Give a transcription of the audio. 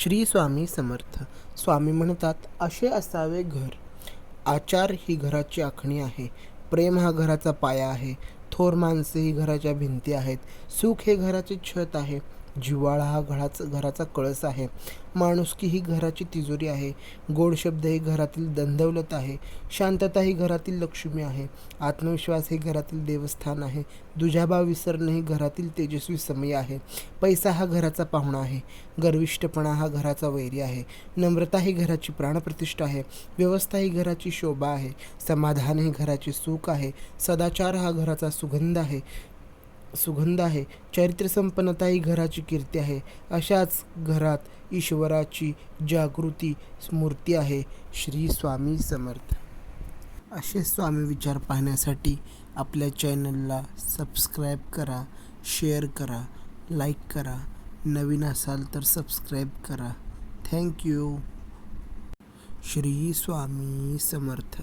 श्री स्वामी समर्थ. स्वामी म्हणतात, असे असावे घर. आचार ही घराची आखणी आहे. प्रेम हा घराचा पाया आहे. थोर माणसे ही घराच्या भिंती आहेत. सुख हे घराचे छत आहे. जिव्हाळा हा घराचा कळस आहे. माणुसकी ही घराची तिजोरी आहे. गोड शब्द ही घरातील दंदौलत आहे. शांतता ही घरातील लक्ष्मी आहे. आत्मविश्वास हे घरातील देवस्थान आहे. दुजाभाव विसरणे ही घरातील तेजस्वी समय आहे. पैसा हा घराचा पाहुणा आहे. गर्विष्ठपणा हा घराचा वैरी आहे. नम्रता ही घराची प्राणप्रतिष्ठा आहे. व्यवस्था ही घराची शोभा आहे. समाधान ही घराचे सुख आहे. सदाचार हा घराचा सुगंध आहे. चारित्र्यसंपन्नता ही घराची कीर्ती आहे. अशाच घरात ईश्वराची जागृती मूर्ती आहे. श्री स्वामी समर्थ. असे स्वामी विचार पाहण्यासाठी आपल्या चॅनलला सबस्क्राईब करा, शेअर करा, लाईक करा. नवीन असाल तर सबस्क्राईब करा. थँक्यू. श्री स्वामी समर्थ.